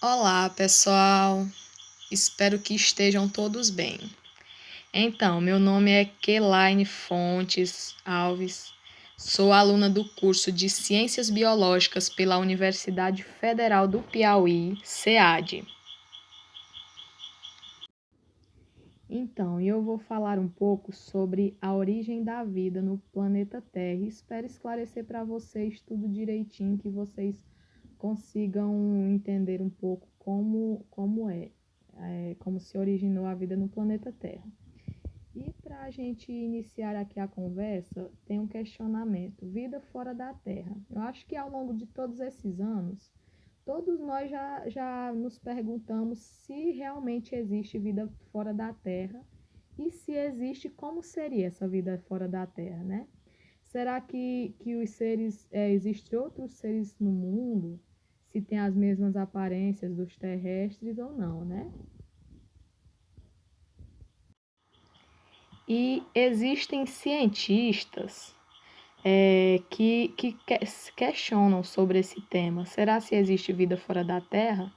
Olá, pessoal. Espero que estejam todos bem. Então, meu nome é Kelaine Fontes Alves. Sou aluna do curso de Ciências Biológicas pela Universidade Federal do Piauí, SEAD. Então, eu vou falar um pouco sobre a origem da vida no planeta Terra e espero esclarecer para vocês tudo direitinho, que vocês consigam entender um pouco como se originou a vida no planeta Terra. E para a gente iniciar aqui a conversa, tem um questionamento: vida fora da Terra. Eu acho que ao longo de todos esses anos, todos nós já nos perguntamos se realmente existe vida fora da Terra e se existe, como seria essa vida fora da Terra, né? Será que os seres, existem outros seres no mundo? Se tem as mesmas aparências dos terrestres ou não, né? E existem cientistas que questionam sobre esse tema. Será se existe vida fora da Terra?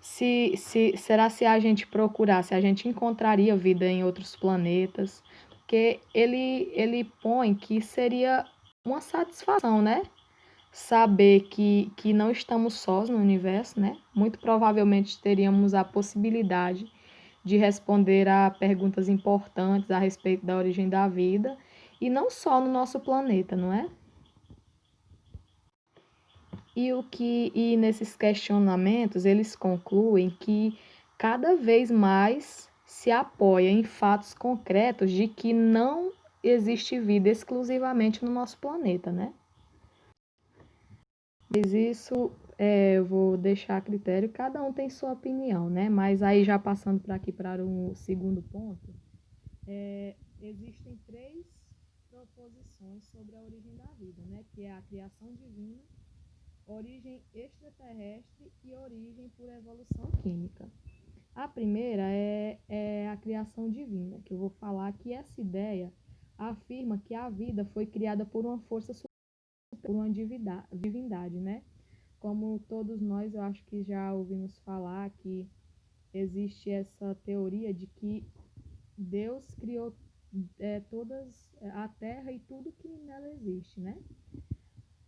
Será se a gente procurar, se a gente encontraria vida em outros planetas? Porque ele põe que seria uma satisfação, né? Saber que não estamos sós no universo, né? Muito provavelmente teríamos a possibilidade de responder a perguntas importantes a respeito da origem da vida, e não só no nosso planeta, não é? E nesses questionamentos eles concluem que cada vez mais se apoia em fatos concretos de que não existe vida exclusivamente no nosso planeta, né? Mas isso eu vou deixar a critério, cada um tem sua opinião, né? Mas aí já passando para aqui para um segundo ponto, existem três proposições sobre a origem da vida, né? Que é a criação divina, origem extraterrestre e origem por evolução química. A primeira é a criação divina, que eu vou falar que essa ideia afirma que a vida foi criada por uma força superior, por uma divindade, né? Como todos nós, eu acho que já ouvimos falar que existe essa teoria de que Deus criou todas a Terra e tudo que nela existe, né?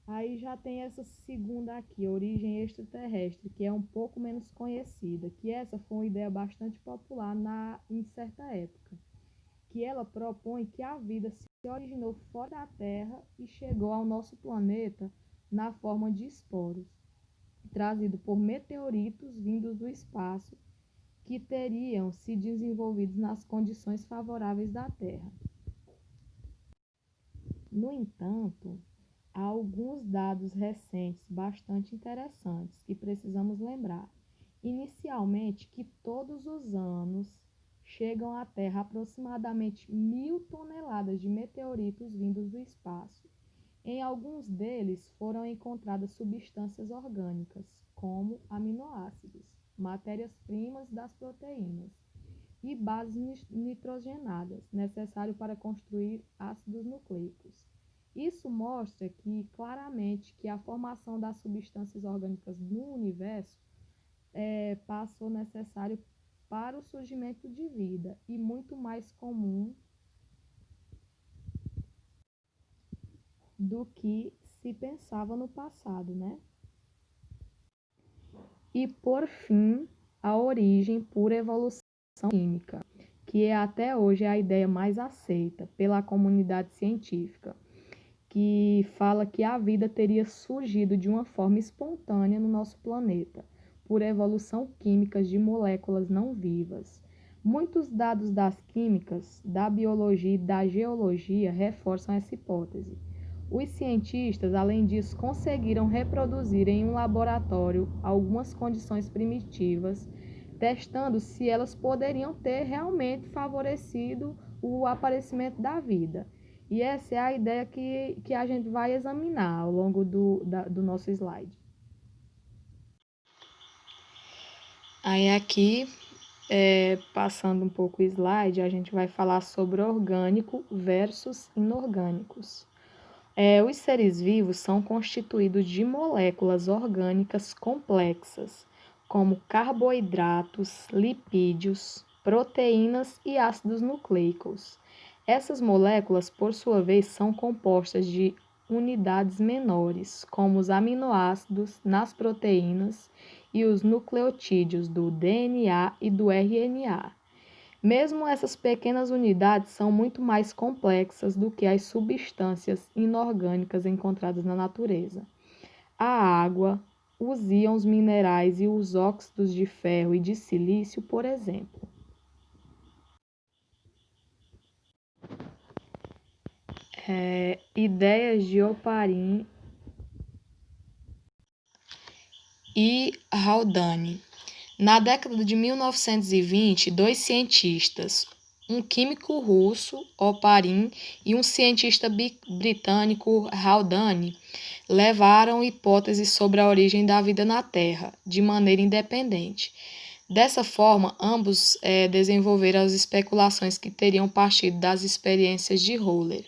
Aí já tem essa segunda aqui, origem extraterrestre, que é um pouco menos conhecida, que essa foi uma ideia bastante popular em certa época, que ela propõe que a vida se originou fora da Terra e chegou ao nosso planeta na forma de esporos, trazido por meteoritos vindos do espaço, que teriam se desenvolvido nas condições favoráveis da Terra. No entanto, há alguns dados recentes bastante interessantes que precisamos lembrar. Inicialmente, que todos os anos chegam à Terra aproximadamente 1.000 toneladas de meteoritos vindos do espaço. Em alguns deles foram encontradas substâncias orgânicas, como aminoácidos, matérias-primas das proteínas e bases nitrogenadas, necessário para construir ácidos nucleicos. Isso mostra que claramente que a formação das substâncias orgânicas no universo passou necessário para o surgimento de vida e muito mais comum do que se pensava no passado, né? E por fim, a origem por evolução química, que é até hoje a ideia mais aceita pela comunidade científica, que fala que a vida teria surgido de uma forma espontânea no nosso planeta, por evolução química de moléculas não vivas. Muitos dados das químicas, da biologia e da geologia reforçam essa hipótese. Os cientistas, além disso, conseguiram reproduzir em um laboratório algumas condições primitivas, testando se elas poderiam ter realmente favorecido o aparecimento da vida. E essa é a ideia que a gente vai examinar ao longo do nosso slide. Aí aqui, passando um pouco o slide, a gente vai falar sobre orgânico versus inorgânicos. Os seres vivos são constituídos de moléculas orgânicas complexas, como carboidratos, lipídios, proteínas e ácidos nucleicos. Essas moléculas, por sua vez, são compostas de unidades menores, como os aminoácidos nas proteínas e os nucleotídeos do DNA e do RNA. Mesmo essas pequenas unidades são muito mais complexas do que as substâncias inorgânicas encontradas na natureza. A água, os íons minerais e os óxidos de ferro e de silício, por exemplo. Ideias de Oparin e Haldane. Na década de 1920, dois cientistas, um químico russo, Oparin, e um cientista britânico, Haldane, levaram hipóteses sobre a origem da vida na Terra, de maneira independente. Dessa forma, ambos desenvolveram as especulações que teriam partido das experiências de Höhler.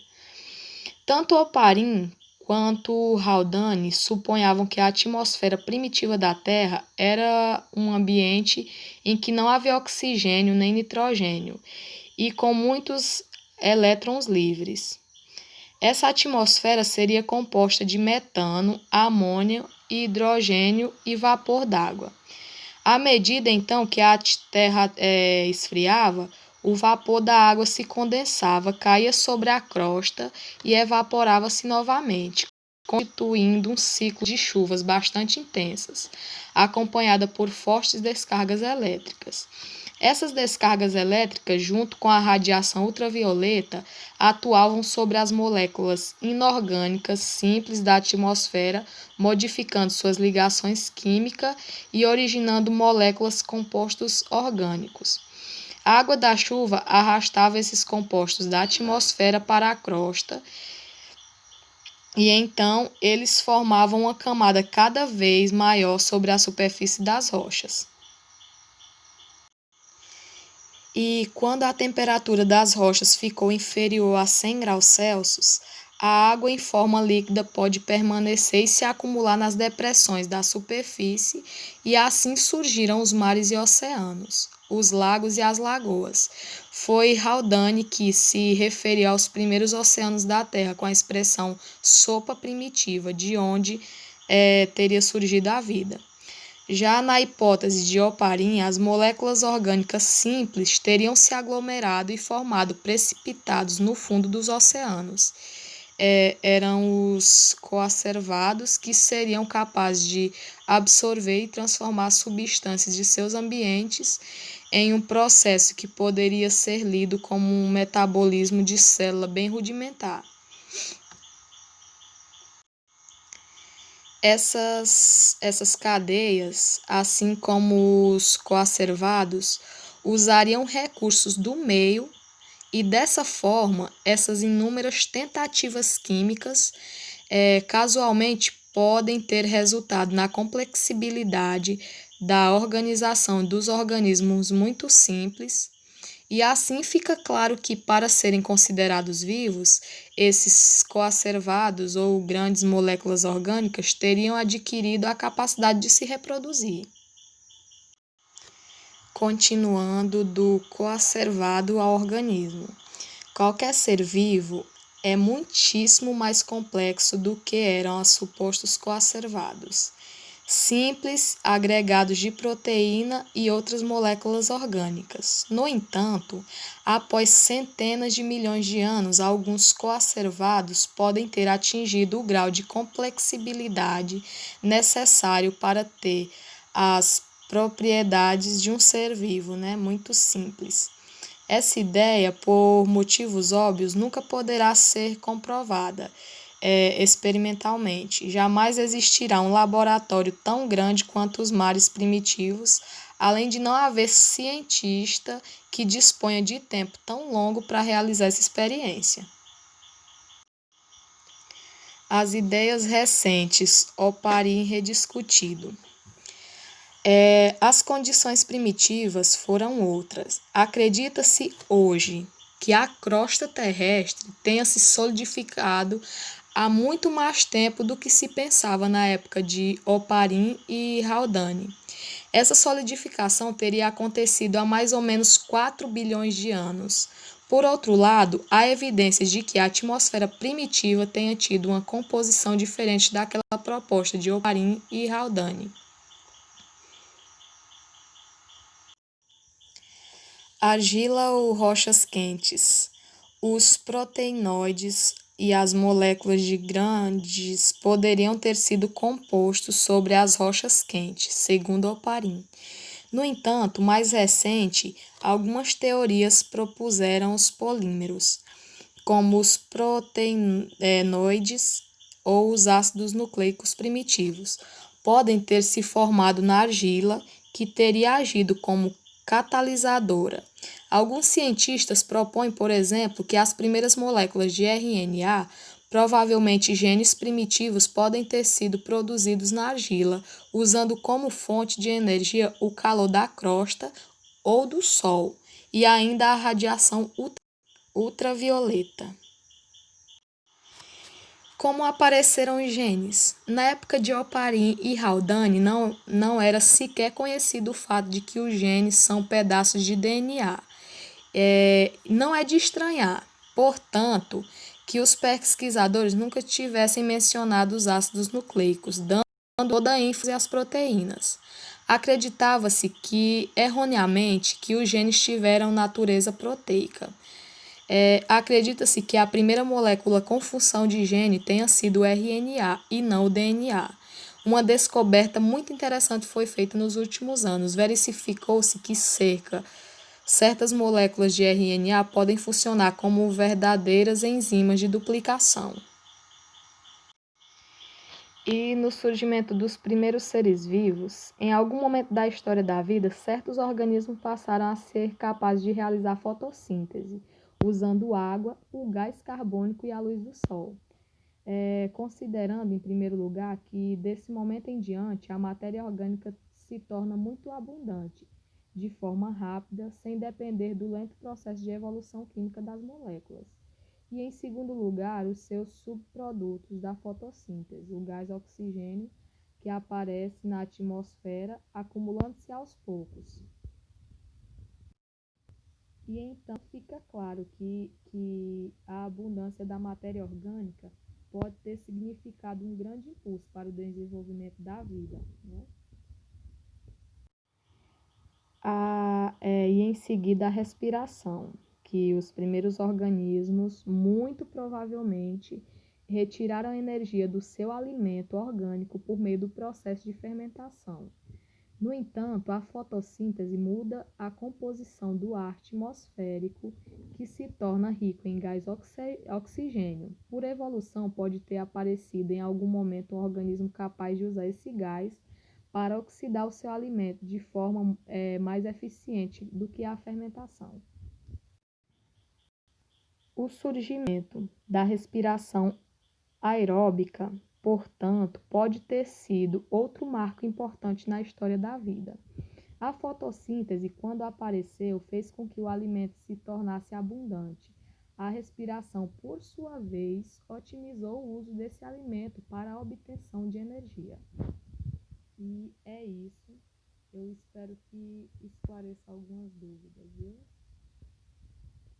Tanto Oparin quanto Haldane supunhavam que a atmosfera primitiva da Terra era um ambiente em que não havia oxigênio nem nitrogênio e com muitos elétrons livres. Essa atmosfera seria composta de metano, amônio, hidrogênio e vapor d'água. À medida, então, que a Terra esfriava, o vapor da água se condensava, caía sobre a crosta e evaporava-se novamente, constituindo um ciclo de chuvas bastante intensas, acompanhada por fortes descargas elétricas. Essas descargas elétricas, junto com a radiação ultravioleta, atuavam sobre as moléculas inorgânicas simples da atmosfera, modificando suas ligações químicas e originando moléculas compostos orgânicos. A água da chuva arrastava esses compostos da atmosfera para a crosta e então eles formavam uma camada cada vez maior sobre a superfície das rochas. E quando a temperatura das rochas ficou inferior a 100 graus Celsius, a água em forma líquida pode permanecer e se acumular nas depressões da superfície, e assim surgiram os mares e oceanos, os lagos e as lagoas. Foi Haldane que se referiu aos primeiros oceanos da Terra com a expressão sopa primitiva, de onde teria surgido a vida. Já na hipótese de Oparin, as moléculas orgânicas simples teriam se aglomerado e formado precipitados no fundo dos oceanos. Eram os coacervados que seriam capazes de absorver e transformar substâncias de seus ambientes em um processo que poderia ser lido como um metabolismo de célula bem rudimentar. Essas cadeias, assim como os coacervados, usariam recursos do meio e, dessa forma, essas inúmeras tentativas químicas casualmente podem ter resultado na complexibilidade da organização dos organismos muito simples. E assim fica claro que, para serem considerados vivos, esses coacervados ou grandes moléculas orgânicas teriam adquirido a capacidade de se reproduzir. Continuando do coacervado ao organismo. Qualquer ser vivo é muitíssimo mais complexo do que eram os supostos coacervados. Simples, agregados de proteína e outras moléculas orgânicas. No entanto, após centenas de milhões de anos, alguns coacervados podem ter atingido o grau de complexibilidade necessário para ter as propriedades de um ser vivo, muito simples. Essa ideia, por motivos óbvios, nunca poderá ser comprovada experimentalmente. Jamais existirá um laboratório tão grande quanto os mares primitivos, além de não haver cientista que disponha de tempo tão longo para realizar essa experiência. As ideias recentes, Oparin rediscutido. As condições primitivas foram outras. Acredita-se hoje que a crosta terrestre tenha se solidificado há muito mais tempo do que se pensava na época de Oparin e Haldane. Essa solidificação teria acontecido há mais ou menos 4 bilhões de anos. Por outro lado, há evidências de que a atmosfera primitiva tenha tido uma composição diferente daquela proposta de Oparin e Haldane. Argila ou rochas quentes. Os proteinoides e as moléculas de grandes poderiam ter sido compostos sobre as rochas quentes, segundo Oparin. No entanto, mais recente, algumas teorias propuseram os polímeros, como os proteinoides ou os ácidos nucleicos primitivos, podem ter se formado na argila, que teria agido como catalisadora. Alguns cientistas propõem, por exemplo, que as primeiras moléculas de RNA, provavelmente genes primitivos, podem ter sido produzidos na argila, usando como fonte de energia o calor da crosta ou do Sol, e ainda a radiação ultravioleta. Como apareceram os genes? Na época de Oparin e Haldane, não era sequer conhecido o fato de que os genes são pedaços de DNA. Não é de estranhar, portanto, que os pesquisadores nunca tivessem mencionado os ácidos nucleicos, dando toda a ênfase às proteínas. Acreditava-se que, erroneamente, que os genes tiveram natureza proteica. Acredita-se que a primeira molécula com função de gene tenha sido o RNA e não o DNA. Uma descoberta muito interessante foi feita nos últimos anos. Verificou-se que certas moléculas de RNA podem funcionar como verdadeiras enzimas de duplicação. E no surgimento dos primeiros seres vivos, em algum momento da história da vida, certos organismos passaram a ser capazes de realizar fotossíntese, usando água, o gás carbônico e a luz do sol. Considerando, em primeiro lugar, que desse momento em diante a matéria orgânica se torna muito abundante, de forma rápida, sem depender do lento processo de evolução química das moléculas. E, em segundo lugar, os seus subprodutos da fotossíntese, o gás oxigênio, que aparece na atmosfera, acumulando-se aos poucos. E então fica claro que a abundância da matéria orgânica pode ter significado um grande impulso para o desenvolvimento da vida, né? E em seguida a respiração, que os primeiros organismos, muito provavelmente, retiraram a energia do seu alimento orgânico por meio do processo de fermentação. No entanto, a fotossíntese muda a composição do ar atmosférico, que se torna rico em gás oxigênio. Por evolução, pode ter aparecido em algum momento um organismo capaz de usar esse gás para oxidar o seu alimento de forma mais eficiente do que a fermentação. O surgimento da respiração aeróbica, portanto, pode ter sido outro marco importante na história da vida. A fotossíntese, quando apareceu, fez com que o alimento se tornasse abundante. A respiração, por sua vez, otimizou o uso desse alimento para a obtenção de energia. E é isso. Eu espero que esclareça algumas dúvidas, viu?